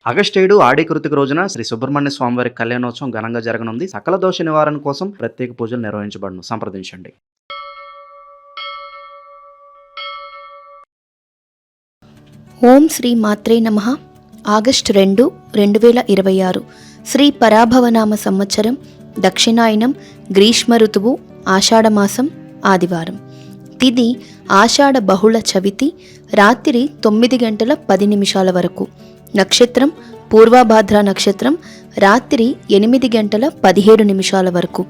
August 7 ఆడి కృతిక రోజున శ్రీ సుబ్రహ్మణ్య స్వామివారి కళ్యాణోత్సవం ఘనంగా జరగనుంది. సకల దోష నివారణ కోసం ప్రత్యేక పూజలు నిర్వహించబడును. సంప్రదించండి. ఓం శ్రీ మాత్రే నమః. ఆగస్టు 2, 2026 శ్రీ పరాభవనామ సంవత్సరం, దక్షిణాయనం, గ్రీష్మ ఋతువు, ఆషాఢమాసం, ఆదివారం. తిథి ఆషాఢ బహుళ చవితి, రాత్రి 9:10 వరకు. నక్షత్రం పూర్వభాద్ర నక్షత్రం, రాత్రి 8:17 వరకు.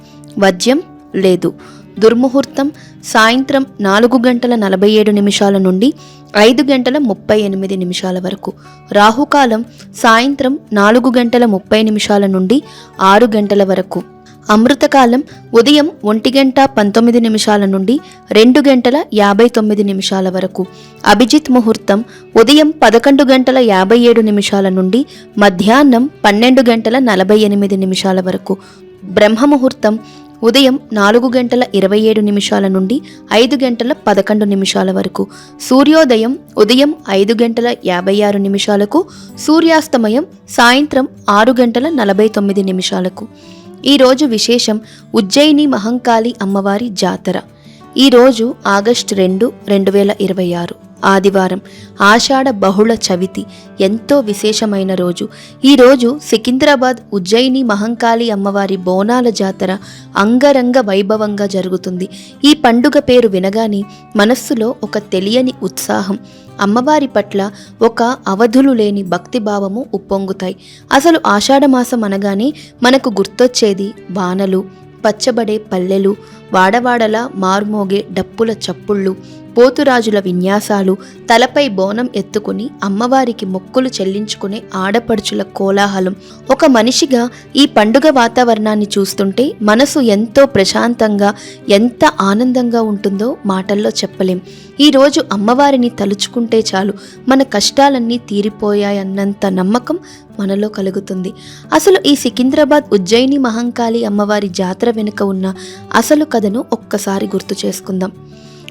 వజ్యం లేదు. దుర్ముహూర్తం సాయంత్రం 4:47 నుండి 5:38 వరకు. రాహుకాలం సాయంత్రం 4:30 నుండి 6 గంటల వరకు. అమృతకాలం ఉదయం 1:19 నుండి 2:59 వరకు. అభిజిత్ ముహూర్తం ఉదయం 11:57 నుండి మధ్యాహ్నం 12:48 వరకు. బ్రహ్మ ముహూర్తం ఉదయం 4:27 నుండి 5:11 వరకు. సూర్యోదయం ఉదయం 5:56, సూర్యాస్తమయం సాయంత్రం 6:49. ఈరోజు విశేషం ఉజ్జయిని మహంకాళి అమ్మవారి జాతర. ఈరోజు ఆగస్టు 2, 2026 ఆదివారం, ఆషాఢ బహుళ చవితి. ఎంతో విశేషమైన రోజు. ఈరోజు సికింద్రాబాద్ ఉజ్జయిని మహంకాళి అమ్మవారి బోనాల జాతర అంగరంగ వైభవంగా జరుగుతుంది. ఈ పండుగ పేరు వినగానే మనస్సులో ఒక తెలియని ఉత్సాహం, అమ్మవారి పట్ల ఒక అవధులు లేని భక్తిభావము ఉప్పొంగుతాయి. అసలు ఆషాఢమాసం అనగానే మనకు గుర్తొచ్చేది వానలు, పచ్చబడే పల్లెలు, వాడవాడలా మారుమోగే డప్పుల చప్పుళ్ళు, పోతురాజుల విన్యాసాలు, తలపై బోనం ఎత్తుకుని అమ్మవారికి మొక్కులు చెల్లించుకునే ఆడపడుచుల కోలాహలం. ఒక మనిషిగా ఈ పండుగ వాతావరణాన్ని చూస్తుంటే మనసు ఎంతో ప్రశాంతంగా, ఎంత ఆనందంగా ఉంటుందో మాటల్లో చెప్పలేం. ఈరోజు అమ్మవారిని తలుచుకుంటే చాలు మన కష్టాలన్నీ తీరిపోయాయన్నంత నమ్మకం మనలో కలుగుతుంది. అసలు ఈ సికింద్రాబాద్ ఉజ్జయిని మహంకాళి అమ్మవారి జాతర వెనుక ఉన్న అసలు కథను ఒక్కసారి గుర్తు చేసుకుందాం.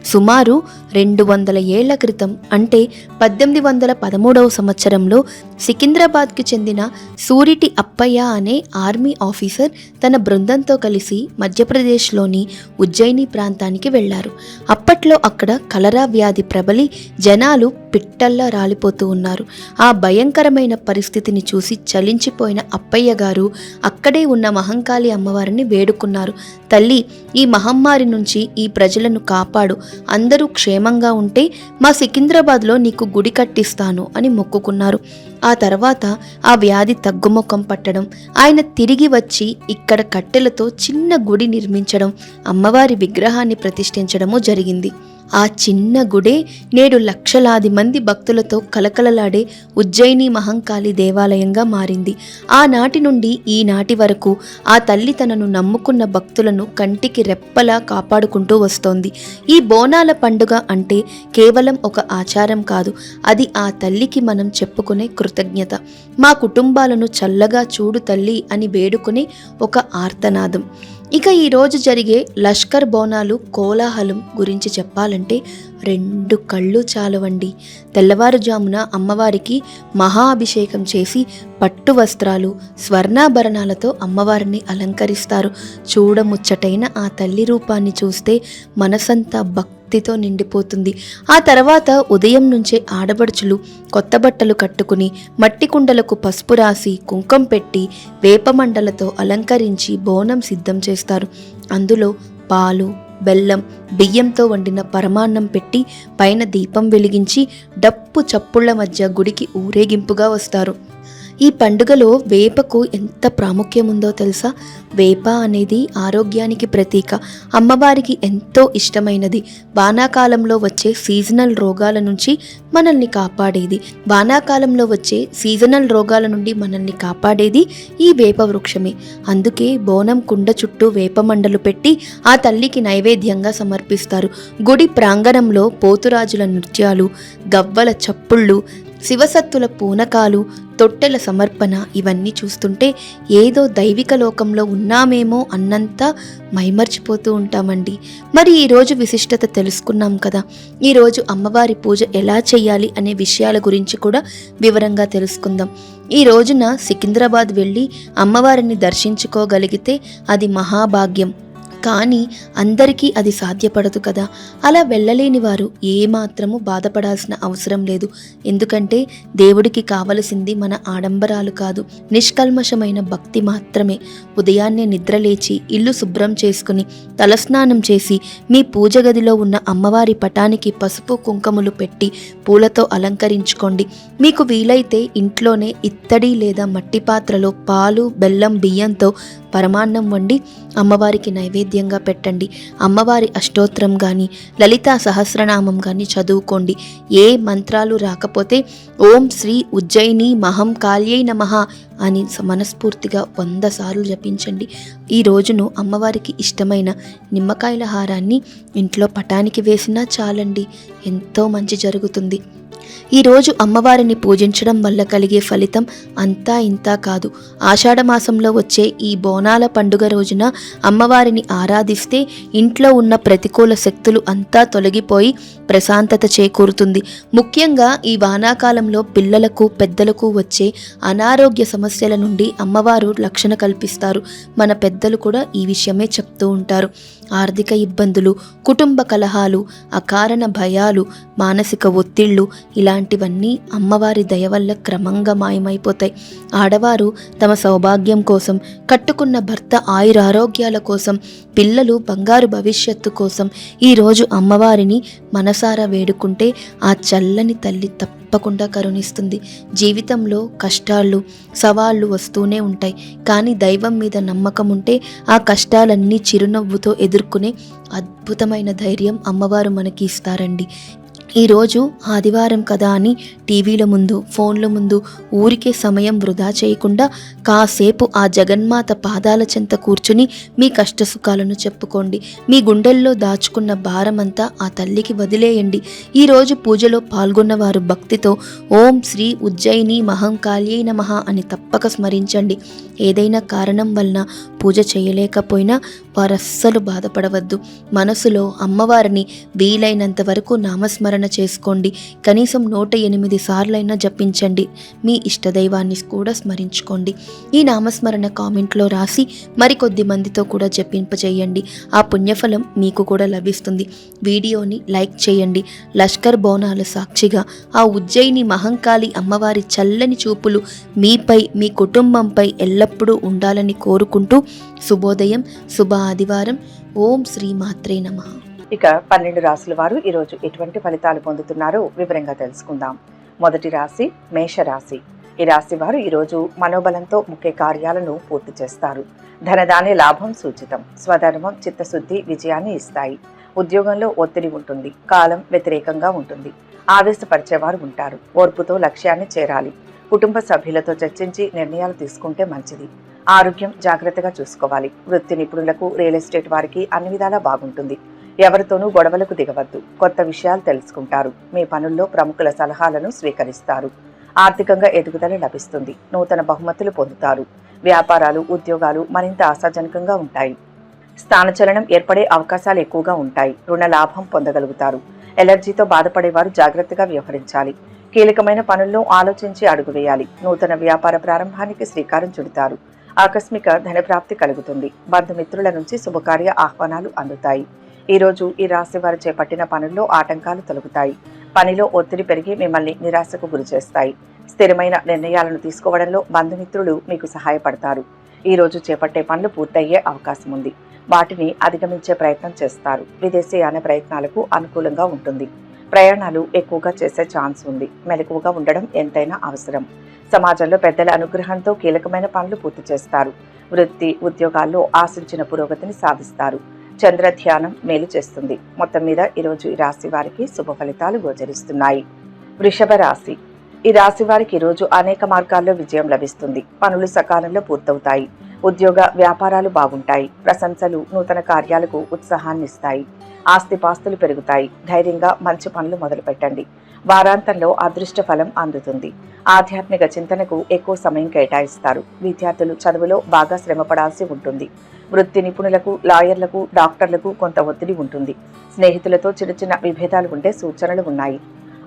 సుమారు 200 ఏళ్ల క్రితం, అంటే 1813 సంవత్సరంలో సికింద్రాబాద్కి చెందిన సూరిటి అప్పయ్య అనే ఆర్మీ ఆఫీసర్ తన బృందంతో కలిసి మధ్యప్రదేశ్లోని ఉజ్జయిని ప్రాంతానికి వెళ్లారు. అప్పట్లో అక్కడ కలరా వ్యాధి ప్రబలి జనాలు పిట్టల్లా రాలిపోతూ ఉన్నారు. ఆ భయంకరమైన పరిస్థితిని చూసి చలించిపోయిన అప్పయ్య గారు అక్కడే ఉన్న మహంకాళి అమ్మవారిని వేడుకున్నారు. తల్లి, ఈ మహమ్మారి నుంచి ఈ ప్రజలను కాపాడు, అందరూ క్షేమంగా ఉంటే మా సికింద్రాబాద్లో నీకు గుడి కట్టిస్తాను అని మొక్కుకున్నారు. ఆ తర్వాత ఆ వ్యాధి తగ్గుముఖం పట్టడం, ఆయన తిరిగి వచ్చి ఇక్కడ కట్టెలతో చిన్న గుడి నిర్మించడం, అమ్మవారి విగ్రహాన్ని ప్రతిష్ఠించడము జరిగింది. ఆ చిన్న గుడే నేడు లక్షలాది మంది భక్తులతో కలకలలాడే ఉజ్జయిని మహంకాళి దేవాలయంగా మారింది. ఆనాటి నుండి ఈనాటి వరకు ఆ తల్లి తనను నమ్ముకున్న భక్తులను కంటికి రెప్పలా కాపాడుకుంటూ వస్తోంది. ఈ బోనాల పండుగ అంటే కేవలం ఒక ఆచారం కాదు, అది ఆ తల్లికి మనం చెప్పుకునే కృతజ్ఞత. మా కుటుంబాలను చల్లగా చూడు తల్లి అని వేడుకునే ఒక ఆర్తనాదం. ఇక ఈరోజు జరిగే లష్కర్ బోనాలు కోలాహలం గురించి చెప్పాలంటే 2 కళ్ళు చాలవండి. తెల్లవారుజామున అమ్మవారికి మహా అభిషేకం చేసి పట్టు వస్త్రాలు, స్వర్ణాభరణాలతో అమ్మవారిని అలంకరిస్తారు. చూడముచ్చటైన ఆ తల్లి రూపాన్ని చూస్తే మనసంతా భక్తితో నిండిపోతుంది. ఆ తర్వాత ఉదయం నుంచే ఆడబడుచులు కొత్త బట్టలు కట్టుకుని మట్టి కుండలకు పసుపు రాసి కుంకం పెట్టి వేపమండలతో అలంకరించి బోనం సిద్ధం చేస్తారు. అందులో పాలు, బెల్లం, బియ్యంతో వండిన పరమాన్నం పెట్టి పైన దీపం వెలిగించి డప్పు చప్పుళ్ల మధ్య గుడికి ఊరేగింపుగా వస్తారు. ఈ పండుగలో వేపకు ఎంత ప్రాముఖ్యం ఉందో తెలుసా? వేప అనేది ఆరోగ్యానికి ప్రతీక, అమ్మవారికి ఎంతో ఇష్టమైనది. వానాకాలంలో వచ్చే సీజనల్ రోగాల నుంచి మనల్ని కాపాడేది. వానాకాలంలో వచ్చే సీజనల్ రోగాల నుండి మనల్ని కాపాడేది ఈ వేప వృక్షమే. అందుకే బోనం కుండ చుట్టూ వేప మండలు పెట్టి ఆ తల్లికి నైవేద్యంగా సమర్పిస్తారు. గుడి ప్రాంగణంలో పోతురాజుల నృత్యాలు, గవ్వల చప్పుళ్ళు, శివసత్తుల పూనకాలు, తొట్టెల సమర్పణ ఇవన్నీ చూస్తుంటే ఏదో దైవిక లోకంలో ఉన్నామేమో అన్నంత మైమర్చిపోతూ ఉంటామండి. మరి ఈరోజు విశిష్టత తెలుసుకున్నాం కదా. ఈరోజు అమ్మవారి పూజ ఎలా చేయాలి అనే విషయాల గురించి కూడా వివరంగా తెలుసుకుందాం. ఈ రోజున సికింద్రాబాద్ వెళ్ళి అమ్మవారిని దర్శించుకోగలిగితే అది మహాభాగ్యం. కానీ అందరికీ అది సాధ్యపడదు కదా. అలా వెళ్ళలేని వారు ఏమాత్రము బాధపడాల్సిన అవసరం లేదు. ఎందుకంటే దేవుడికి కావలసింది మన ఆడంబరాలు కాదు, నిష్కల్మషమైన భక్తి మాత్రమే. ఉదయాన్నే నిద్రలేచి ఇల్లు శుభ్రం చేసుకుని తలస్నానం చేసి మీ పూజ గదిలో ఉన్న అమ్మవారి పటానికి పసుపు కుంకుమలు పెట్టి పూలతో అలంకరించుకోండి. మీకు వీలైతే ఇంట్లోనే ఇత్తడి లేదా మట్టి పాత్రలో పాలు, బెల్లం, బియ్యంతో పరమాన్నం వండి అమ్మవారికి నైవేద్యంగా పెట్టండి. అమ్మవారి అష్టోత్తరం కానీ లలితా సహస్రనామం కానీ చదువుకోండి. ఏ మంత్రాలు రాకపోతే ఓం శ్రీ ఉజ్జయిని మహంకాళ్యై నమః అని మనస్ఫూర్తిగా 100 సార్లు జపించండి. ఈ రోజును అమ్మవారికి ఇష్టమైన నిమ్మకాయల హారాన్ని ఇంట్లో పటానికి వేసినా చాలండి, ఎంతో మంచి జరుగుతుంది. ఈరోజు అమ్మవారిని పూజించడం వల్ల కలిగే ఫలితం అంతా ఇంతా కాదు. ఆషాఢమాసంలో వచ్చే ఈ బోనాల పండుగ రోజున అమ్మవారిని ఆరాధిస్తే ఇంట్లో ఉన్న ప్రతికూల శక్తులు అంతా తొలగిపోయి ప్రశాంతత చేకూరుతుంది. ముఖ్యంగా ఈ వానాకాలంలో పిల్లలకు, పెద్దలకు వచ్చే అనారోగ్య సమస్యల నుండి అమ్మవారు రక్షణ కల్పిస్తారు. మన పెద్దలు కూడా ఈ విషయమే చెప్తూ ఉంటారు. ఆర్థిక ఇబ్బందులు, కుటుంబ కలహాలు, అకారణ భయాలు, మానసిక ఒత్తిళ్లు ఇలాంటివన్నీ అమ్మవారి దయ వల్ల క్రమంగా మాయమైపోతాయి. ఆడవారు తమ సౌభాగ్యం కోసం, కట్టుకున్న భర్త ఆయురారోగ్యాల కోసం, పిల్లలు బంగారు భవిష్యత్తు కోసం ఈరోజు అమ్మవారిని మనసారా వేడుకుంటే ఆ చల్లని తల్లి తప్పకుండా కరుణిస్తుంది. జీవితంలో కష్టాలు, సవాళ్ళు వస్తూనే ఉంటాయి. కానీ దైవం మీద నమ్మకం ఉంటే ఆ కష్టాలన్నీ చిరునవ్వుతో ఎదుర్కొనే అద్భుతమైన ధైర్యం అమ్మవారు మనకి ఇస్తారండి. ఈరోజు ఆదివారం కదా అని టీవీల ముందు, ఫోన్ల ముందు ఊరికే సమయం వృధా చేయకుండా కాసేపు ఆ జగన్మాత పాదాల చెంత కూర్చుని మీ కష్టసుఖాలను చెప్పుకోండి. మీ గుండెల్లో దాచుకున్న భారమంతా ఆ తల్లికి వదిలేయండి. ఈరోజు పూజలో పాల్గొన్నవారు భక్తితో ఓం శ్రీ ఉజ్జయిని మహంకాళ్యై నమః అని తప్పక స్మరించండి. ఏదైనా కారణం వలన పూజ చేయలేకపోయినా వారస్సలు బాధపడవద్దు. మనసులో అమ్మవారిని వీలైనంత వరకు నామస్మరణ చేసుకోండి. కనీసం 108 సార్లైనా జపించండి. మీ ఇష్టదైవాన్ని కూడా స్మరించుకోండి. ఈ నామస్మరణ కామెంట్లో రాసి మరికొద్ది మందితో కూడా జపింపచేయండి. ఆ పుణ్యఫలం మీకు కూడా లభిస్తుంది. వీడియోని లైక్ చేయండి. లష్కర్ బోనాల సాక్షిగా ఆ ఉజ్జయిని మహంకాళి అమ్మవారి చల్లని చూపులు మీపై, మీ కుటుంబంపై ఎల్లప్పుడూ ఉండాలని కోరుకుంటూ శుభోదయం, శుభ ఆదివారం. ఓం శ్రీ మాత్రే నమః. ఇక 12 రాశుల వారు ఈరోజు ఎటువంటి ఫలితాలు పొందుతున్నారో వివరంగా తెలుసుకుందాం. మొదటి రాశి మేషరాశి. ఈ రాశి వారు ఈరోజు మనోబలంతో ముఖ్య కార్యాలను పూర్తి చేస్తారు. ధనధాన్య లాభం సూచితం. స్వధర్మం, చిత్తశుద్ధి విజయాన్ని ఇస్తాయి. ఉద్యోగంలో ఒత్తిడి ఉంటుంది. కాలం వ్యతిరేకంగా ఉంటుంది. ఆవేశపరిచేవారు ఉంటారు. ఓర్పుతో లక్ష్యాన్ని చేరాలి. కుటుంబ సభ్యులతో చర్చించి నిర్ణయాలు తీసుకుంటే మంచిది. ఆరోగ్యం జాగ్రత్తగా చూసుకోవాలి. వృత్తి నిపుణులకు, రియల్ ఎస్టేట్ వారికి అన్ని విధాలా బాగుంటుంది. ఎవరితోనూ గొడవలకు దిగవద్దు. కొత్త విషయాలు తెలుసుకుంటారు. మీ పనుల్లో ప్రముఖుల సలహాలను స్వీకరిస్తారు. ఆర్థికంగా ఎదుగుదల లభిస్తుంది. నూతన బహుమతులు పొందుతారు. వ్యాపారాలు, ఉద్యోగాలు మరింత ఆశాజనకంగా ఉంటాయి. స్థానచలనం ఏర్పడే అవకాశాలు ఎక్కువగా ఉంటాయి. రుణ లాభం పొందగలుగుతారు. ఎలర్జీతో బాధపడేవారు జాగ్రత్తగా వ్యవహరించాలి. కీలకమైన పనుల్లో ఆలోచించి అడుగు వేయాలి. నూతన వ్యాపార ప్రారంభానికి శ్రీకారం చుడతారు. ఆకస్మిక ధనప్రాప్తి కలుగుతుంది. బంధుమిత్రుల నుంచి శుభకార్య ఆహ్వానాలు అందుతాయి. ఈరోజు ఈ రాశి వారు చేపట్టిన పనుల్లో ఆటంకాలు తొలగుతాయి. పనిలో ఒత్తిడి పెరిగి మిమ్మల్ని నిరాశకు గురిచేస్తాయి. స్థిరమైన నిర్ణయాలను తీసుకోవడంలో బంధుమిత్రులు మీకు సహాయపడతారు. ఈరోజు చేపట్టే పనులు పూర్తయ్యే అవకాశం ఉంది. వాటిని అధిగమించే ప్రయత్నం చేస్తారు. విదేశీయాన ప్రయత్నాలకు అనుకూలంగా ఉంటుంది. ప్రయాణాలు ఎక్కువగా చేసే ఛాన్స్ ఉంది. మెలకువగా ఉండడం ఎంతైనా అవసరం. సమాజంలో పెద్దల అనుగ్రహంతో కీలకమైన పనులు పూర్తి చేస్తారు. వృత్తి, ఉద్యోగాల్లో ఆశించిన పురోగతిని సాధిస్తారు. చంద్ర ధ్యానం మేలు చేస్తుంది. మొత్తం మీద ఈరోజు ఈ రాశి వారికి శుభ ఫలితాలు గోచరిస్తున్నాయి. వృషభ రాశి. ఈ రాశి వారికి ఈరోజు అనేక మార్గాల్లో విజయం లభిస్తుంది. పనులు సకాలంలో పూర్తవుతాయి. ఉద్యోగ వ్యాపారాలు బాగుంటాయి. ప్రశంసలు నూతన కార్యాలకు ఉత్సాహాన్ని ఇస్తాయి. ఆస్తిపాస్తులు పెరుగుతాయి. ధైర్యంగా మంచి పనులు మొదలు పెట్టండి. వారాంతంలో అదృష్ట ఫలం అందుతుంది. ఆధ్యాత్మిక చింతనకు ఎక్కువ సమయం కేటాయిస్తారు. విద్యార్థులు చదువులో బాగా శ్రమపడాల్సి ఉంటుంది. వృత్తి నిపుణులకు, లాయర్లకు, డాక్టర్లకు కొంత ఒత్తిడి ఉంటుంది. స్నేహితులతో చిన్న చిన్న విభేదాలు ఉండే సూచనలు ఉన్నాయి.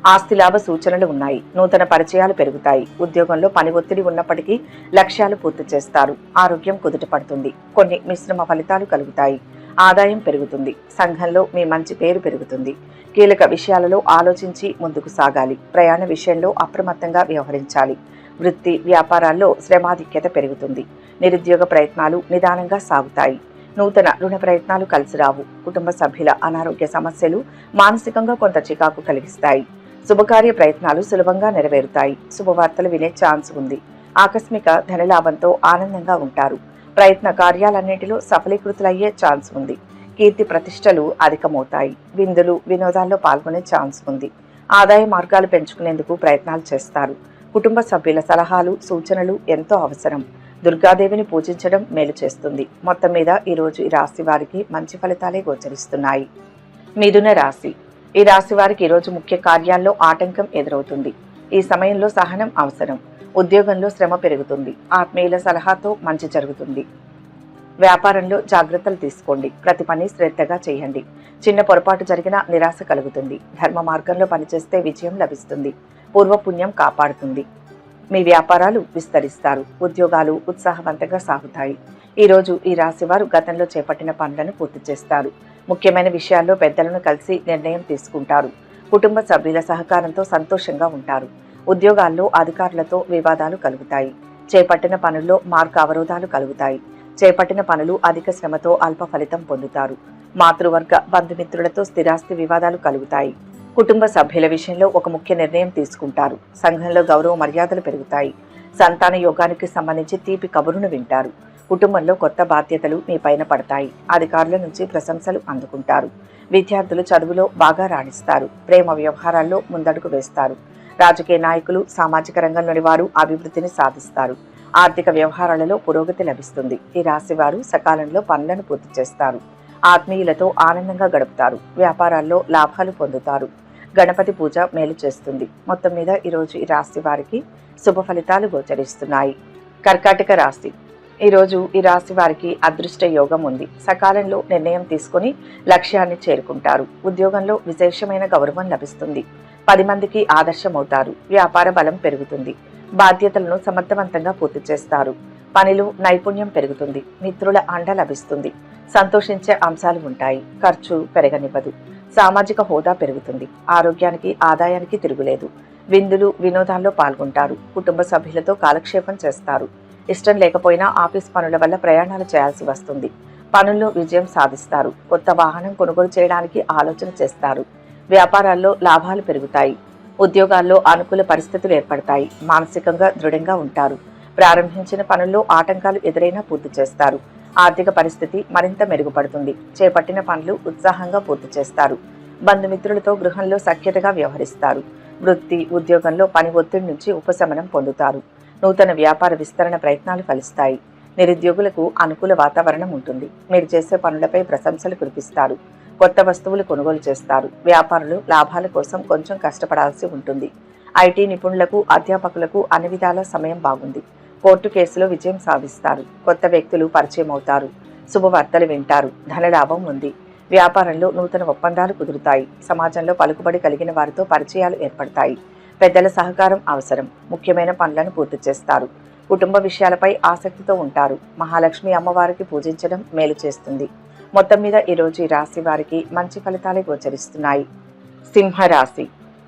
ఆస్తి లాభ సూచనలు ఉన్నాయి. నూతన పరిచయాలు పెరుగుతాయి. ఉద్యోగంలో పని ఒత్తిడి ఉన్నప్పటికీ లక్ష్యాలు పూర్తి చేస్తారు. ఆరోగ్యం కుదుటపడుతుంది. కొన్ని మిశ్రమ ఫలితాలు కలుగుతాయి. ఆదాయం పెరుగుతుంది. సంఘంలో మీ మంచి పేరు పెరుగుతుంది. కీలక విషయాలలో ఆలోచించి ముందుకు సాగాలి. ప్రయాణ విషయంలో అప్రమత్తంగా వ్యవహరించాలి. వృత్తి వ్యాపారాల్లో శ్రమాధిక్యత పెరుగుతుంది. నిరుద్యోగ ప్రయత్నాలు నిదానంగా సాగుతాయి. నూతన రుణ ప్రయత్నాలు కలిసి రావు. కుటుంబ సభ్యుల అనారోగ్య సమస్యలు మానసికంగా కొంత చికాకు కలిగిస్తాయి. శుభకార్య ప్రయత్నాలు సులభంగా నెరవేరుతాయి. శుభవార్తలు వినే ఛాన్స్ ఉంది. ఆకస్మిక ధనలాభంతో ఆనందంగా ఉంటారు. ప్రయత్న కార్యాలన్నింటిలో సఫలీకృతులయ్యే ఛాన్స్ ఉంది. కీర్తి ప్రతిష్టలు అధికమవుతాయి. విందులు వినోదాల్లో పాల్గొనే ఛాన్స్ ఉంది. ఆదాయ మార్గాలు పెంచుకునేందుకు ప్రయత్నాలు చేస్తారు. కుటుంబ సభ్యుల సలహాలు సూచనలు ఎంతో అవసరం. దుర్గాదేవిని పూజించడం మేలు చేస్తుంది. మొత్తం మీద ఈరోజు ఈ రాశి వారికి మంచి ఫలితాలే గోచరిస్తున్నాయి. మిథున రాశి. ఈ రాశి వారికి ఈరోజు ముఖ్య కార్యాల్లో ఆటంకం ఎదురవుతుంది. ఈ సమయంలో సహనం అవసరం. ఉద్యోగంలో శ్రమ పెరుగుతుంది. ఆత్మీయుల సలహాతో మంచి జరుగుతుంది. వ్యాపారంలో జాగ్రత్తలు తీసుకోండి. ప్రతి పని శ్రద్ధగా చేయండి. చిన్న పొరపాటు జరిగినా నిరాశ కలుగుతుంది. ధర్మ మార్గంలో పనిచేస్తే విజయం లభిస్తుంది. పూర్వపుణ్యం కాపాడుతుంది. మీ వ్యాపారాలు విస్తరిస్తారు. ఉద్యోగాలు ఉత్సాహవంతంగా సాగుతాయి. ఈరోజు ఈ రాశి వారు గతంలో చేపట్టిన పనులను పూర్తి చేస్తారు. ముఖ్యమైన విషయాల్లో పెద్దలను కలిసి నిర్ణయం తీసుకుంటారు. కుటుంబ సభ్యుల సహకారంతో సంతోషంగా ఉంటారు. ఉద్యోగాల్లో అధికారులతో వివాదాలు కలుగుతాయి. చేపట్టిన పనుల్లో మార్గ అవరోధాలు కలుగుతాయి. చేపట్టిన పనులు అధిక శ్రమతో అల్ప ఫలితం పొందుతారు. మాతృవర్గ బంధుమిత్రులతో స్థిరాస్తి వివాదాలు కలుగుతాయి. కుటుంబ సభ్యుల విషయంలో ఒక ముఖ్య నిర్ణయం తీసుకుంటారు. సంఘంలో గౌరవ మర్యాదలు పెరుగుతాయి. సంతాన యోగానికి సంబంధించి తీపి కబురును వింటారు. కుటుంబంలో కొత్త బాధ్యతలు మీ పైన పడతాయి. అధికారుల నుంచి ప్రశంసలు అందుకుంటారు. విద్యార్థులు చదువులో బాగా రాణిస్తారు. ప్రేమ వ్యవహారాల్లో ముందడుగు వేస్తారు. రాజకీయ నాయకులు సామాజిక రంగంలోని వారు అభివృద్ధిని సాధిస్తారు. ఆర్థిక వ్యవహారాలలో పురోగతి లభిస్తుంది. ఈ రాశి వారు సకాలంలో పనులను పూర్తి చేస్తారు. ఆత్మీయులతో ఆనందంగా గడుపుతారు. వ్యాపారాల్లో లాభాలు పొందుతారు. గణపతి పూజ మేలు చేస్తుంది. మొత్తం మీద ఈరోజు ఈ రాశి వారికి శుభ ఫలితాలు గోచరిస్తున్నాయి. కర్కాటక రాశి. ఈరోజు ఈ రాశి వారికి అదృష్ట యోగం ఉంది. సకాలంలో నిర్ణయం తీసుకుని లక్ష్యాన్ని చేరుకుంటారు. ఉద్యోగంలో విశేషమైన గౌరవం లభిస్తుంది. 10 మందికి ఆదర్శమవుతారు. వ్యాపార బలం పెరుగుతుంది. బాధ్యతలను సమర్థవంతంగా పూర్తి చేస్తారు. పనిలో నైపుణ్యం పెరుగుతుంది. మిత్రుల అండ లభిస్తుంది. సంతోషించే అంశాలు ఉంటాయి. ఖర్చు పెరగనివ్వదు. సామాజిక హోదా పెరుగుతుంది. ఆరోగ్యానికి ఆదాయానికి తిరుగులేదు. విందులు వినోదాల్లో పాల్గొంటారు. కుటుంబ సభ్యులతో కాలక్షేపం చేస్తారు. ఇష్టం లేకపోయినా ఆఫీస్ పనుల వల్ల ప్రయాణాలు చేయాల్సి వస్తుంది. పనుల్లో విజయం సాధిస్తారు. కొత్త వాహనం కొనుగోలు చేయడానికి ఆలోచన చేస్తారు. వ్యాపారాల్లో లాభాలు పెరుగుతాయి. ఉద్యోగాల్లో అనుకూల పరిస్థితులు ఏర్పడతాయి. మానసికంగా దృఢంగా ఉంటారు. ప్రారంభించిన పనుల్లో ఆటంకాలు ఎదురైనా పూర్తి చేస్తారు. ఆర్థిక పరిస్థితి మరింత మెరుగుపడుతుంది. చేపట్టిన పనులు ఉత్సాహంగా పూర్తి చేస్తారు. బంధుమిత్రులతో గృహంలో సఖ్యతగా వ్యవహరిస్తారు. వృత్తి ఉద్యోగంలో పని ఒత్తిడి నుంచి ఉపశమనం పొందుతారు. నూతన వ్యాపార విస్తరణ ప్రయత్నాలు ఫలిస్తాయి. నిరుద్యోగులకు అనుకూల వాతావరణం ఉంటుంది. మీరు చేసే పనులపై ప్రశంసలు కురిపిస్తారు. కొత్త వస్తువులు కొనుగోలు చేస్తారు. వ్యాపారులు లాభాల కోసం కొంచెం కష్టపడాల్సి ఉంటుంది. ఐటీ నిపుణులకు అధ్యాపకులకు అన్ని విధాల సమయం బాగుంది. కోర్టు కేసులో విజయం సాధిస్తారు. కొత్త వ్యక్తులు పరిచయం అవుతారు. శుభవార్తలు వింటారు. ధనలాభం ఉంది. వ్యాపారంలో నూతన ఒప్పందాలు కుదురుతాయి. సమాజంలో పలుకుబడి కలిగిన వారితో పరిచయాలు ఏర్పడతాయి. పెద్దల సహకారం అవసరం. ముఖ్యమైన పనులను పూర్తి చేస్తారు. కుటుంబ విషయాలపై ఆసక్తితో ఉంటారు. మహాలక్ష్మి అమ్మవారికి పూజించడం మేలు చేస్తుంది. మొత్తం మీద ఈరోజు ఈ రాశి వారికి మంచి ఫలితాలే గోచరిస్తున్నాయి. సింహరాశి.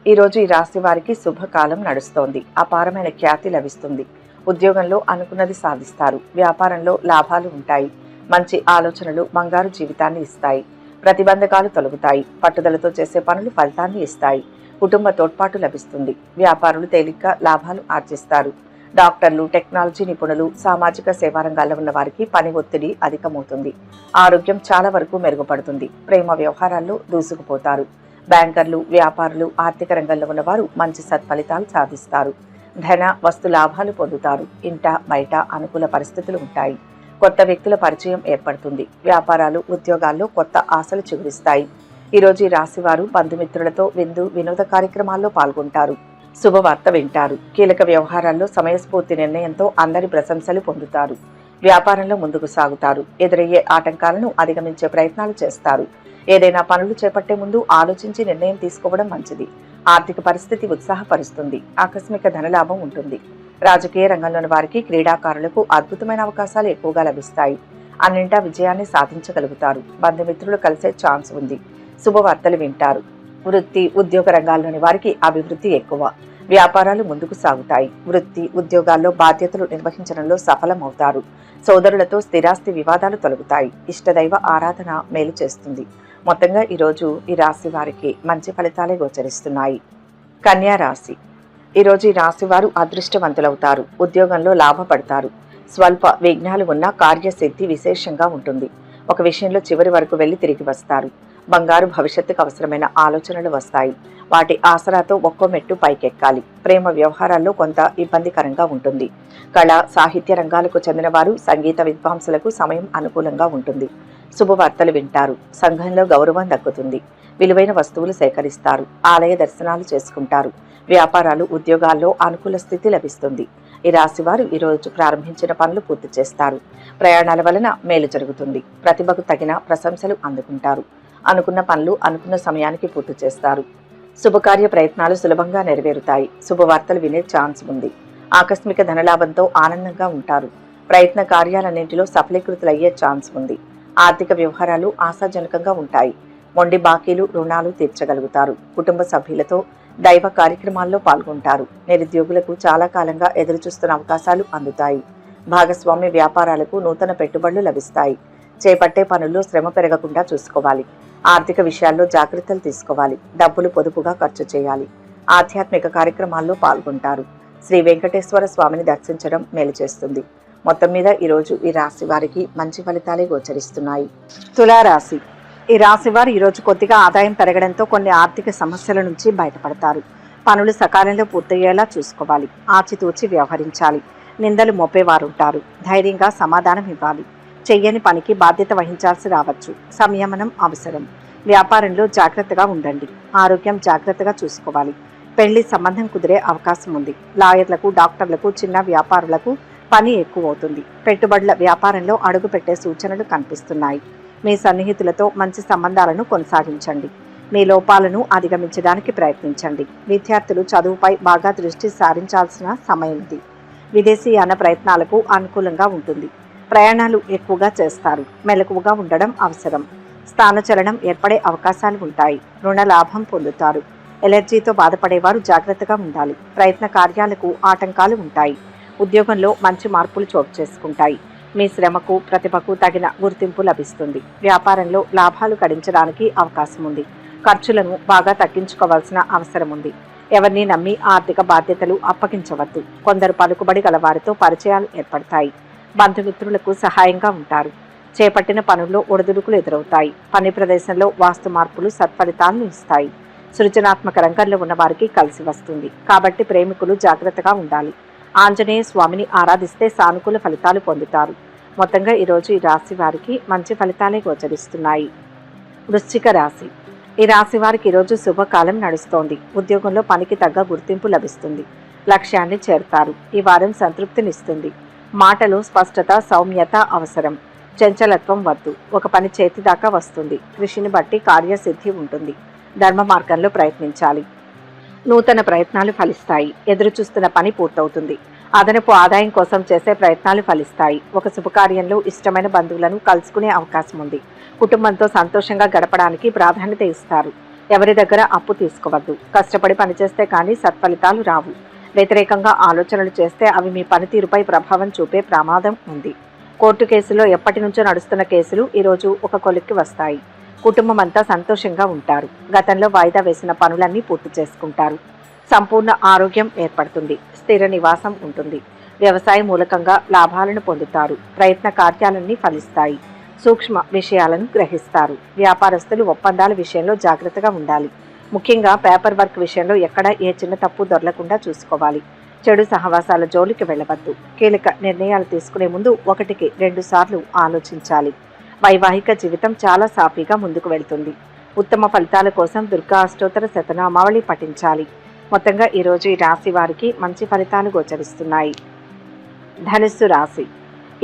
ఈరోజు ఈ రాశి వారికి శుభకాలం నడుస్తోంది. అపారమైన ఖ్యాతి లభిస్తుంది. ఉద్యోగంలో అనుకున్నది సాధిస్తారు. వ్యాపారంలో లాభాలు ఉంటాయి. మంచి ఆలోచనలు బంగారు జీవితాన్ని ఇస్తాయి. ప్రతిబంధకాలు తొలగుతాయి. పట్టుదలతో చేసే పనులు ఫలితాన్ని ఇస్తాయి. కుటుంబ తోడ్పాటు లభిస్తుంది. వ్యాపారులు తేలిగ్గా లాభాలు ఆర్జిస్తారు. డాక్టర్లు టెక్నాలజీ నిపుణులు సామాజిక సేవా రంగాల్లో ఉన్న వారికి పని ఒత్తిడి అధికమవుతుంది. ఆరోగ్యం చాలా వరకు మెరుగుపడుతుంది. ప్రేమ వ్యవహారాల్లో దూసుకుపోతారు. బ్యాంకర్లు వ్యాపారులు ఆర్థిక రంగంలో ఉన్నవారు మంచి సత్ఫలితాలు సాధిస్తారు. ధన వస్తు లాభాలు పొందుతారు. ఇంట బయట అనుకూల పరిస్థితులు ఉంటాయి. కొత్త వ్యక్తుల పరిచయం ఏర్పడుతుంది. వ్యాపారాలు ఉద్యోగాల్లో కొత్త ఆశలు చిగురిస్తాయి. ఈరోజు ఈ రాశివారు బంధుమిత్రులతో విందు వినోద కార్యక్రమాల్లో పాల్గొంటారు. శుభవార్త వింటారు. కీలక వ్యవహారాల్లో సమయస్ఫూర్తి నిర్ణయంతో అందరి ప్రశంసలు పొందుతారు. వ్యాపారంలో ముందుకు సాగుతారు. ఎదురయ్యే ఆటంకాలను అధిగమించే ప్రయత్నాలు చేస్తారు. ఏదైనా పనులు చేపట్టే ముందు ఆలోచించి నిర్ణయం తీసుకోవడం మంచిది. ఆర్థిక పరిస్థితి ఉత్సాహపరుస్తుంది. ఆకస్మిక ధనలాభం ఉంటుంది. రాజకీయ రంగంలోని వారికి, క్రీడాకారులకు అద్భుతమైన అవకాశాలు ఎక్కువగా లభిస్తాయి. అన్నింటా విజయాన్ని సాధించగలుగుతారు. బంధుమిత్రులు కలిసే ఛాన్స్ ఉంది. శుభవార్తలు వింటారు. వృత్తి, ఉద్యోగ రంగాల్లోని వారికి అభివృద్ధి ఎక్కువ. వ్యాపారాలు ముందుకు సాగుతాయి. వృత్తి, ఉద్యోగాల్లో బాధ్యతలు నిర్వహించడంలో సఫలమవుతారు. సోదరులతో స్థిరాస్తి వివాదాలు తొలగుతాయి. ఇష్టదైవ ఆరాధన మేలు చేస్తుంది. మొత్తంగా ఈరోజు ఈ రాశి వారికి మంచి ఫలితాలే గోచరిస్తున్నాయి. కన్యా రాశి. ఈరోజు ఈ రాశి వారు అదృష్టవంతులవుతారు. ఉద్యోగంలో లాభపడతారు. స్వల్ప విఘ్నాలు ఉన్న కార్యసిద్ధి విశేషంగా ఉంటుంది. ఒక విషయంలో చివరి వరకు వెళ్లి తిరిగి వస్తారు. బంగారు భవిష్యత్తుకు అవసరమైన ఆలోచనలు వస్తాయి. వాటి ఆసరాతో ఒక్కో మెట్టు పైకెక్కాలి. ప్రేమ వ్యవహారాల్లో కొంత ఇబ్బందికరంగా ఉంటుంది. కళ, సాహిత్య రంగాలకు చెందిన వారు, సంగీత విద్వాంసులకు సమయం అనుకూలంగా ఉంటుంది. శుభవార్తలు వింటారు. సంఘంలో గౌరవం దక్కుతుంది. విలువైన వస్తువులు సేకరిస్తారు. ఆలయ దర్శనాలు చేసుకుంటారు. వ్యాపారాలు, ఉద్యోగాల్లో అనుకూల స్థితి లభిస్తుంది. ఈ రాశి వారు ఈరోజు ప్రారంభించిన పనులు పూర్తి చేస్తారు. ప్రయాణాల వలన మేలు జరుగుతుంది. ప్రతిభకు తగిన ప్రశంసలు అందుకుంటారు. అనుకున్న పనులు అనుకున్న సమయానికి పూర్తి చేస్తారు. శుభకార్య ప్రయత్నాలు సులభంగా నెరవేరుతాయి. శుభవార్తలు వినే ఛాన్స్ ఉంది. ఆకస్మిక ధనలాభంతో ఆనందంగా ఉంటారు. ప్రయత్న కార్యాలన్నింటిలో సఫలీకృతులయ్యే ఛాన్స్ ఉంది. ఆర్థిక వ్యవహారాలు ఆశాజనకంగా ఉంటాయి. మొండి బాకీలు, రుణాలు తీర్చగలుగుతారు. కుటుంబ సభ్యులతో దైవ కార్యక్రమాల్లో పాల్గొంటారు. నిరుద్యోగులకు చాలా కాలంగా ఎదురుచూస్తున్న అవకాశాలు అందుతాయి. భాగస్వామ్య వ్యాపారాలకు నూతన పెట్టుబడులు లభిస్తాయి. చేపట్టే పనుల్లో శ్రమ పెరగకుండా చూసుకోవాలి. ఆర్థిక విషయాల్లో జాగ్రత్తలు తీసుకోవాలి. డబ్బులు పొదుపుగా ఖర్చు చేయాలి. ఆధ్యాత్మిక కార్యక్రమాల్లో పాల్గొంటారు. శ్రీ వెంకటేశ్వర స్వామిని దర్శించడం మేలు చేస్తుంది. మొత్తం మీద ఈరోజు ఈ రాశి వారికి మంచి ఫలితాలే గోచరిస్తున్నాయి. తులారాశి. ఈ రాశి వారు ఈరోజు కొద్దిగా ఆదాయం పెరగడంతో కొన్ని ఆర్థిక సమస్యల నుంచి బయటపడతారు. పనులు సకాలంలో పూర్తయ్యేలా చూసుకోవాలి. ఆచితూచి వ్యవహరించాలి. నిందలు మోపేవారుంటారు. ధైర్యంగా సమాధానం ఇవ్వాలి. చెయ్యని పనికి బాధ్యత వహించాల్సి రావచ్చు. సంయమనం అవసరం. వ్యాపారంలో జాగ్రత్తగా ఉండండి. ఆరోగ్యం జాగ్రత్తగా చూసుకోవాలి. పెళ్లి సంబంధం కుదిరే అవకాశం ఉంది. లాయర్లకు, డాక్టర్లకు, చిన్న వ్యాపారులకు పని ఎక్కువ అవుతుంది. పెట్టుబడుల వ్యాపారంలో అడుగు పెట్టే సూచనలు కనిపిస్తున్నాయి. మీ సన్నిహితులతో మంచి సంబంధాలను కొనసాగించండి. మీ లోపాలను అధిగమించడానికి ప్రయత్నించండి. విద్యార్థులు చదువుపై బాగా దృష్టి సారించాల్సిన సమయం ఇది. విదేశీయాన ప్రయత్నాలకు అనుకూలంగా ఉంటుంది. ప్రయాణాలు ఎక్కువగా చేస్తారు. మెలకువగా ఉండడం అవసరం. స్థానచలనం ఏర్పడే అవకాశాలు ఉంటాయి. రుణ లాభం పొందుతారు. ఎలర్జీతో బాధపడేవారు జాగ్రత్తగా ఉండాలి. ప్రయత్న కార్యాలకు ఆటంకాలు ఉంటాయి. ఉద్యోగంలో మంచి మార్పులు చోటు చేసుకుంటాయి. మీ శ్రమకు, ప్రతిభకు తగిన గుర్తింపు లభిస్తుంది. వ్యాపారంలో లాభాలు గడించడానికి అవకాశం ఉంది. ఖర్చులను బాగా తగ్గించుకోవాల్సిన అవసరం ఉంది. ఎవరిని నమ్మి ఆర్థిక బాధ్యతలు అప్పగించవద్దు. కొందరు పలుకుబడి గల వారితో పరిచయాలు ఏర్పడతాయి. బంధుమిత్రులకు సహాయంగా ఉంటారు. చేపట్టిన పనుల్లో ఒడిదుడుకులు ఎదురవుతాయి. పని ప్రదేశంలో వాస్తు మార్పులు సత్ఫలితాలను ఇస్తాయి. సృజనాత్మక రంగంలో ఉన్న వారికి కలిసి వస్తుంది. కాబట్టి ప్రేమికులు జాగ్రత్తగా ఉండాలి. ఆంజనేయ స్వామిని ఆరాధిస్తే సానుకూల ఫలితాలు పొందుతారు. మొత్తంగా ఈరోజు ఈ రాశి వారికి మంచి ఫలితాలే గోచరిస్తున్నాయి. వృశ్చిక రాశి. ఈ రాశి వారికి ఈరోజు శుభకాలం నడుస్తోంది. ఉద్యోగంలో పనికి తగ్గ గుర్తింపు లభిస్తుంది. లక్ష్యాన్ని చేరుతారు. ఈ వారం సంతృప్తినిస్తుంది. మాటలో స్పష్టత, సౌమ్యత అవసరం. చంచలత్వం వద్దు. ఒక పని చేతి దాకా వస్తుంది. కృషిని బట్టి కార్యసిద్ధి ఉంటుంది. ధర్మ మార్గంలో ప్రయత్నించాలి. నూతన ప్రయత్నాలు ఫలిస్తాయి. ఎదురు చూస్తున్న పని పూర్తవుతుంది. అదనపు ఆదాయం కోసం చేసే ప్రయత్నాలు ఫలిస్తాయి. ఒక శుభకార్యంలో ఇష్టమైన బంధువులను కలుసుకునే అవకాశం ఉంది. కుటుంబంతో సంతోషంగా గడపడానికి ప్రాధాన్యత ఇస్తారు. ఎవరి దగ్గర అప్పు తీసుకోవద్దు. కష్టపడి పనిచేస్తే కానీ సత్ఫలితాలు రావు. వ్యతిరేకంగా ఆలోచనలు చేస్తే అవి మీ పనితీరుపై ప్రభావం చూపే ప్రమాదం ఉంది. కోర్టు కేసులో ఎప్పటి నుంచో నడుస్తున్న కేసులు ఈరోజు ఒక కొలిక్కి వస్తాయి. కుటుంబం అంతా సంతోషంగా ఉంటారు. గతంలో వాయిదా వేసిన పనులన్నీ పూర్తి చేసుకుంటారు. సంపూర్ణ ఆరోగ్యం ఏర్పడుతుంది. స్థిర నివాసం ఉంటుంది. వ్యవసాయ మూలకంగా లాభాలను పొందుతారు. ప్రయత్న కార్యాలన్నీ ఫలిస్తాయి. సూక్ష్మ విషయాలను గ్రహిస్తారు. వ్యాపారస్తులు ఒప్పందాల విషయంలో జాగ్రత్తగా ఉండాలి. ముఖ్యంగా పేపర్ వర్క్ విషయంలో ఎక్కడ ఏ చిన్న తప్పు దొరలకుండా చూసుకోవాలి. చెడు సహవాసాల జోలికి వెళ్ళవద్దు. కీలక నిర్ణయాలు తీసుకునే ముందు 1-2 సార్లు ఆలోచించాలి. వైవాహిక జీవితం చాలా సాఫీగా ముందుకు వెళ్తుంది. ఉత్తమ ఫలితాల కోసం దుర్గా అష్టోత్తర శతనామావళి పఠించాలి. మొత్తంగా ఈరోజు ఈ రాశి వారికి మంచి ఫలితాలు గోచరిస్తున్నాయి. ధనుస్సు రాశి.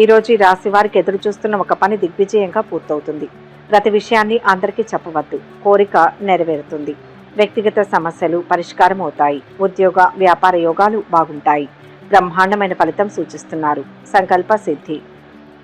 ఈరోజు ఈ రాశి వారికి ఎదురు చూస్తున్న ఒక పని దిగ్విజయంగా పూర్తవుతుంది. ప్రతి విషయాన్ని అందరికీ చెప్పవద్దు. కోరిక నెరవేరుతుంది. వ్యక్తిగత సమస్యలు పరిష్కారం అవుతాయి. ఉద్యోగ వ్యాపార యోగాలు బాగుంటాయి. బ్రహ్మాండమైన ఫలితం సూచిస్తున్నారు. సంకల్ప సిద్ధి.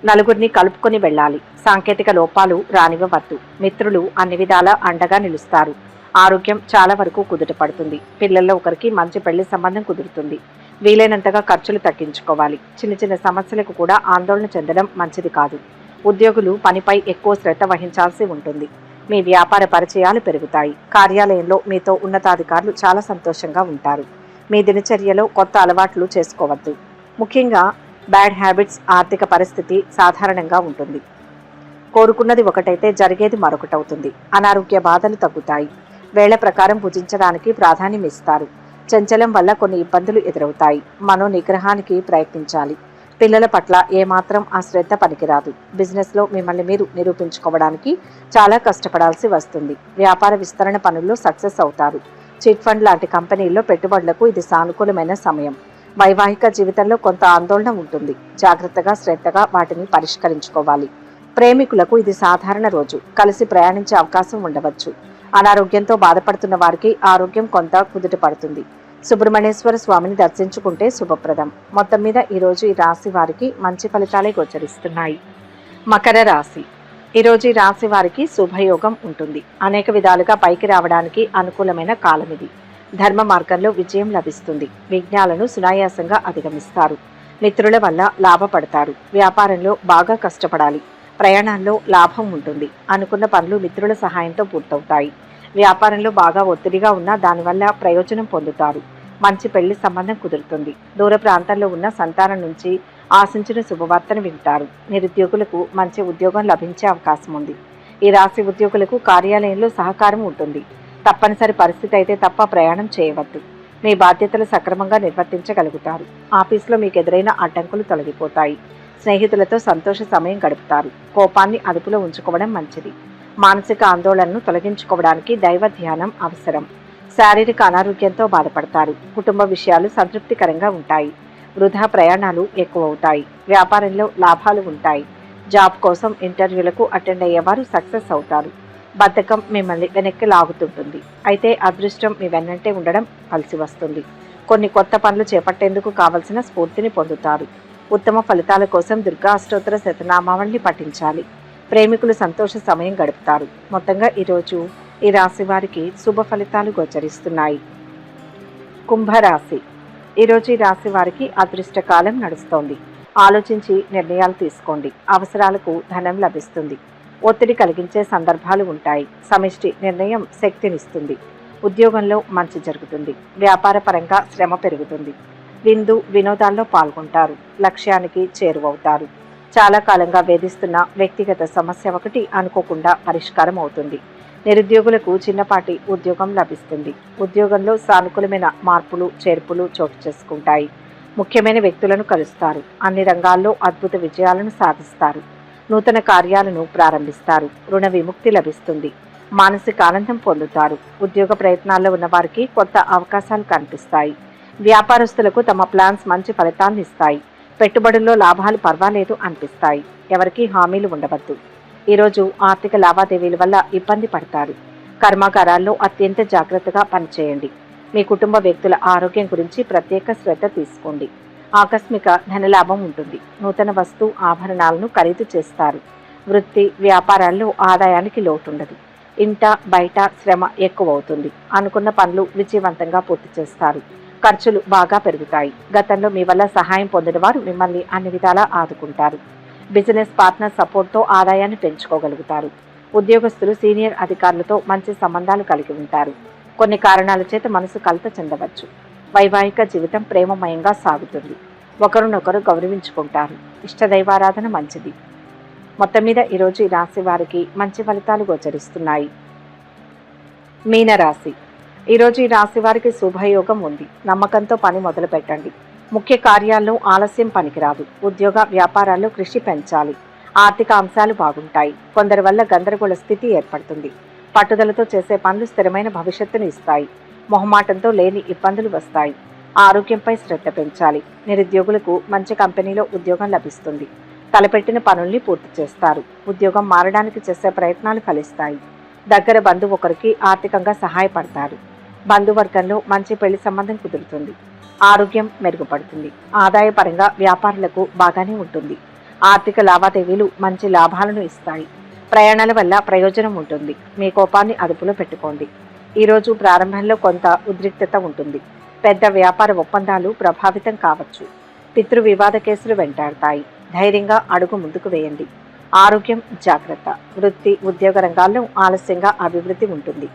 నలుగురిని కలుపుకొని వెళ్ళాలి. సాంకేతిక లోపాలు రానివ్వవద్దు. మిత్రులు అన్ని విధాలా అండగా నిలుస్తారు. ఆరోగ్యం చాలా వరకు కుదుట పడుతుంది. పిల్లల్లో ఒకరికి మంచి పెళ్లి సంబంధం కుదురుతుంది. వీలైనంతగా ఖర్చులు తగ్గించుకోవాలి. చిన్న చిన్న సమస్యలకు కూడా ఆందోళన చెందడం మంచిది కాదు. ఉద్యోగులు పనిపై ఎక్కువ శ్రద్ధ వహించాల్సి ఉంటుంది. మీ వ్యాపార పరిచయాలు పెరుగుతాయి. కార్యాలయంలో మీతో ఉన్నతాధికారులు చాలా సంతోషంగా ఉంటారు. మీ దినచర్యలో కొత్త అలవాట్లు చేసుకోవద్దు. ముఖ్యంగా బ్యాడ్ హ్యాబిట్స్. ఆర్థిక పరిస్థితి సాధారణంగా ఉంటుంది. కోరుకున్నది ఒకటైతే జరిగేది మరొకటవుతుంది. అనారోగ్య బాధలు తగ్గుతాయి. వేళ ప్రకారం భుజించడానికి ప్రాధాన్యం ఇస్తారు. చంచలం వల్ల కొన్ని ఇబ్బందులు ఎదురవుతాయి. మనో నిగ్రహానికి ప్రయత్నించాలి. పిల్లల పట్ల ఏమాత్రం అశ్రద్ధ పనికిరాదు. బిజినెస్లో మిమ్మల్ని మీరు నిరూపించుకోవడానికి చాలా కష్టపడాల్సి వస్తుంది. వ్యాపార విస్తరణ పనుల్లో సక్సెస్ అవుతారు. చిట్ ఫండ్ లాంటి కంపెనీల్లో పెట్టుబడులకు ఇది సానుకూలమైన సమయం. వైవాహిక జీవితంలో కొంత ఆందోళన ఉంటుంది. జాగ్రత్తగా శ్రద్ధగా వాటిని పరిష్కరించుకోవాలి. ప్రేమికులకు ఇది సాధారణ రోజు. కలిసి ప్రయాణించే అవకాశం ఉండవచ్చు. అనారోగ్యంతో బాధపడుతున్న వారికి ఆరోగ్యం కొంత కుదుట పడుతుంది. సుబ్రహ్మణ్యేశ్వర స్వామిని దర్శించుకుంటే శుభప్రదం. మొత్తం మీద ఈరోజు ఈ రాశి వారికి మంచి ఫలితాలే గోచరిస్తున్నాయి. మకర రాశి. ఈరోజు ఈ రాశి వారికి శుభయోగం ఉంటుంది. అనేక విధాలుగా పైకి రావడానికి అనుకూలమైన కాలం ఇది. ధర్మ మార్గంలో విజయం లభిస్తుంది. విఘ్నాలను సునాయాసంగా అధిగమిస్తారు. మిత్రుల వల్ల లాభపడతారు. వ్యాపారంలో బాగా కష్టపడాలి. ప్రయాణాల్లో లాభం ఉంటుంది. అనుకున్న పనులు మిత్రుల సహాయంతో పూర్తవుతాయి. వ్యాపారంలో బాగా ఒత్తిడిగా ఉన్నా దానివల్ల ప్రయోజనం పొందుతారు. మంచి పెళ్లి సంబంధం కుదురుతుంది. దూర ప్రాంతాల్లో ఉన్న సంతానం నుంచి ఆశించిన శుభవార్తను వింటారు. నిరుద్యోగులకు మంచి ఉద్యోగం లభించే అవకాశం ఉంది. ఈ రాశి ఉద్యోగులకు కార్యాలయంలో సహకారం ఉంటుంది. తప్పనిసరి పరిస్థితి అయితే తప్ప ప్రయాణం చేయవద్దు. మీ బాధ్యతలు సక్రమంగా నిర్వర్తించగలుగుతారు. ఆఫీసులో మీకు ఎదురైన అడ్డంకులు తొలగిపోతాయి. స్నేహితులతో సంతోష సమయం గడుపుతారు. కోపాన్ని అదుపులో ఉంచుకోవడం మంచిది. మానసిక ఆందోళనను తొలగించుకోవడానికి దైవ ధ్యానం అవసరం. శారీరక అనారోగ్యంతో బాధపడతారు. కుటుంబ విషయాలు సంతృప్తికరంగా ఉంటాయి. వృధా ప్రయాణాలు ఎక్కువ అవుతాయి. వ్యాపారంలో లాభాలు ఉంటాయి. జాబ్ కోసం ఇంటర్వ్యూలకు అటెండ్ అయ్యేవారు సక్సెస్ అవుతారు. బద్ధకం మిమ్మల్ని వెనక్కి లాగుతుంటుంది. అయితే అదృష్టం మీ వెన్నంటే ఉండడం కలిసి వస్తుంది. కొన్ని కొత్త పనులు చేపట్టేందుకు కావలసిన స్ఫూర్తిని పొందుతారు. ఉత్తమ ఫలితాల కోసం దుర్గా అష్టోత్తర శతనామావళిని పఠించాలి. ప్రేమికులు సంతోష సమయం గడుపుతారు. మొత్తంగా ఈరోజు ఈ రాశి వారికి శుభ ఫలితాలు గోచరిస్తున్నాయి. కుంభరాశి. ఈరోజు ఈ రాశి వారికి అదృష్ట కాలం నడుస్తోంది. ఆలోచించి నిర్ణయాలు తీసుకోండి. అవసరాలకు ధనం లభిస్తుంది. ఒత్తిడి కలిగించే సందర్భాలు ఉంటాయి. సమిష్టి నిర్ణయం శక్తినిస్తుంది. ఉద్యోగంలో మంచి జరుగుతుంది. వ్యాపార పరంగా శ్రమ పెరుగుతుంది. విందు వినోదాల్లో పాల్గొంటారు. లక్ష్యానికి చేరువవుతారు. చాలా కాలంగా వేధిస్తున్న వ్యక్తిగత సమస్య ఒకటి అనుకోకుండా పరిష్కారం అవుతుంది. నిరుద్యోగులకు చిన్నపాటి ఉద్యోగం లభిస్తుంది. ఉద్యోగంలో సానుకూలమైన మార్పులు చేర్పులు చోటు చేసుకుంటాయి. ముఖ్యమైన వ్యక్తులను కలుస్తారు. అన్ని రంగాల్లో అద్భుత విజయాలను సాధిస్తారు. నూతన కార్యాలను ప్రారంభిస్తారు. రుణ విముక్తి లభిస్తుంది. మానసిక ఆనందం పొందుతారు. ఉద్యోగ ప్రయత్నాల్లో ఉన్న వారికి కొత్త అవకాశాలు కనిపిస్తాయి. వ్యాపారస్తులకు తమ ప్లాన్స్ మంచి ఫలితాన్ని ఇస్తాయి. పెట్టుబడుల్లో లాభాలు పర్వాలేదు అనిపిస్తాయి. ఎవరికీ హామీలు ఉండవద్దు. ఈరోజు ఆర్థిక లావాదేవీల వల్ల ఇబ్బంది పడతారు. కర్మాగారాల్లో అత్యంత జాగ్రత్తగా పనిచేయండి. మీ కుటుంబ వ్యక్తుల ఆరోగ్యం గురించి ప్రత్యేక శ్రద్ధ తీసుకోండి. ఆకస్మిక ధనలాభం ఉంటుంది. నూతన వస్తు ఆభరణాలను ఖరీదు చేస్తారు. వృత్తి వ్యాపారాల్లో ఆదాయానికి లోటుండదు. ఇంట బయట శ్రమ ఎక్కువ అవుతుంది. అనుకున్న పనులు విజయవంతంగా పూర్తి చేస్తారు. ఖర్చులు బాగా పెరుగుతాయి. గతంలో మీ వల్ల సహాయం పొందిన వారు మిమ్మల్ని అన్ని విధాలా ఆదుకుంటారు. బిజినెస్ పార్ట్నర్ సపోర్ట్తో ఆదాయాన్ని పెంచుకోగలుగుతారు. ఉద్యోగస్తులు సీనియర్ అధికారులతో మంచి సంబంధాలు కలిగి ఉంటారు. కొన్ని కారణాల చేత మనసు కలత చెందవచ్చు. వైవాహిక జీవితం ప్రేమమయంగా సాగుతుంది. ఒకరినొకరు గౌరవించుకుంటారు. ఇష్టదైవారాధన మంచిది. మొత్తం మీద ఈరోజు ఈ రాశి వారికి మంచి ఫలితాలు గోచరిస్తున్నాయి. మీనరాశి. ఈరోజు ఈ రాశి వారికి శుభయోగం ఉంది. నమ్మకంతో పని మొదలు పెట్టండి. ముఖ్య కార్యాల్లో ఆలస్యం పనికిరాదు. ఉద్యోగ వ్యాపారాల్లో కృషి పెంచాలి. ఆర్థిక అంశాలు బాగుంటాయి. కొందరి వల్ల గందరగోళ స్థితి ఏర్పడుతుంది. పట్టుదలతో చేసే పనులు స్థిరమైన భవిష్యత్తును ఇస్తాయి. మొహమాటంతో లేని ఇబ్బందులు వస్తాయి. ఆరోగ్యంపై శ్రద్ధ పెంచాలి. నిరుద్యోగులకు మంచి కంపెనీలో ఉద్యోగం లభిస్తుంది. తలపెట్టిన పనుల్ని పూర్తి చేస్తారు. ఉద్యోగం మారడానికి చేసే ప్రయత్నాలు ఫలిస్తాయి. దగ్గర బంధువు ఒకరికి ఆర్థికంగా సహాయపడతారు. బంధువర్గంలో మంచి పెళ్లి సంబంధం కుదురుతుంది. ఆరోగ్యం మెరుగుపడుతుంది. ఆదాయపరంగా వ్యాపారులకు బాగానే ఉంటుంది. ఆర్థిక లావాదేవీలు మంచి లాభాలను ఇస్తాయి. ప్రయాణాల వల్ల ప్రయోజనం ఉంటుంది. మీ కోపాన్ని అదుపులో పెట్టుకోండి. ఈరోజు ప్రారంభంలో కొంత ఉద్రిక్తత ఉంటుంది. పెద్ద వ్యాపార ఒప్పందాలు ప్రభావితం కావచ్చు. పితృ వివాద కేసులు వెంటాడతాయి. ధైర్యంగా అడుగు ముందుకు వేయండి. ఆరోగ్యం జాగ్రత్త. వృత్తి ఉద్యోగ రంగాల్లో ఆలస్యంగా అభివృద్ధి ఉంటుంది.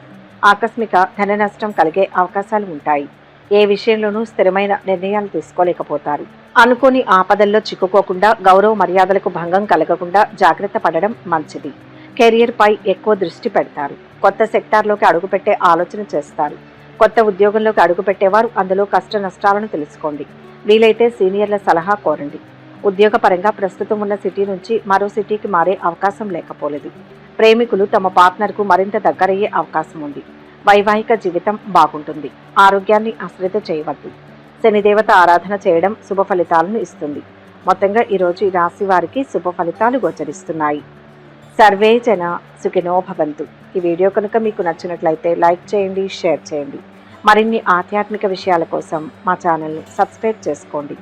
ఆకస్మిక ధన నష్టం కలిగే అవకాశాలు ఉంటాయి. ఏ విషయంలోనూ స్థిరమైన నిర్ణయాలు తీసుకోలేకపోతారు. అనుకోని ఆపదల్లో చిక్కుకోకుండా, గౌరవ మర్యాదలకు భంగం కలగకుండా జాగ్రత్త పడడం మంచిది. కెరియర్ పై ఎక్కువ దృష్టి పెడతారు. కొత్త సెక్టార్లోకి అడుగుపెట్టే ఆలోచన చేస్తారు. కొత్త ఉద్యోగంలోకి అడుగుపెట్టేవారు అందులో కష్ట నష్టాలను తెలుసుకోండి. వీలైతే సీనియర్ల సలహా కోరండి. ఉద్యోగపరంగా ప్రస్తుతం ఉన్న సిటీ నుంచి మరో సిటీకి మారే అవకాశం లేకపోలేదు. ప్రేమికులు తమ పార్ట్నర్కు మరింత దగ్గరయ్యే అవకాశం ఉంది. వైవాహిక జీవితం బాగుంటుంది. ఆరోగ్యాన్ని అశ్రద్ధ చేయవద్దు. శనిదేవత ఆరాధన చేయడం శుభ ఫలితాలను ఇస్తుంది. మొత్తంగా ఈరోజు ఈ రాశి వారికి శుభ ఫలితాలు గోచరిస్తున్నాయి. సర్వే జన సుఖినో భవంతు. ఈ వీడియో కనుక మీకు నచ్చినట్లయితే లైక్ చేయండి, షేర్ చేయండి. మరిన్ని ఆధ్యాత్మిక విషయాల కోసం మా ఛానల్ని సబ్స్క్రైబ్ చేసుకోండి.